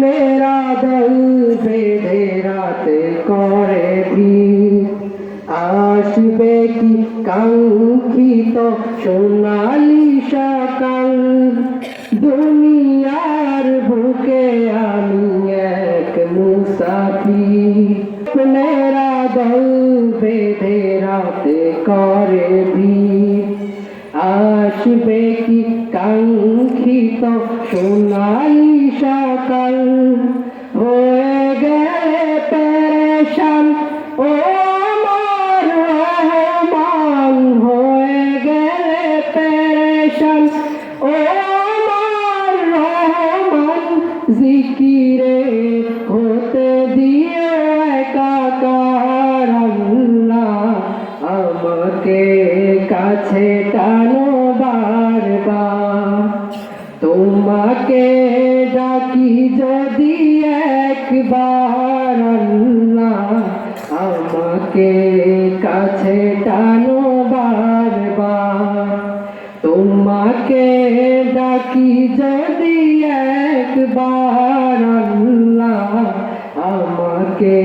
মেরা দল বেঁধে রাতে করে ভিড়, আসবে কি কাঙ্ক্ষিত সোনালি সকাল। দুনিয়ার বুকে আমি এক মুসাফির, মেরা দল বেঁধে রাতে করে ভিড়, আসবে কি কাঙ্ক্ষিত সোনালি সকাল। হয়ে গেলে পেরেশান ও আমার রহমান, হয়ে গেলে পেরেশান ও আমার রহমান। জিকিরে হতে দিও একাকার আল্লাহ, আমাকে কাছে টানো বারবার। তোমাকে ডাকি যদি একবার আল্লাহ, আমাকে কাছে টানো বারবার। তোমাকে ডাকি যদি একবার আল্লাহ, আমাকে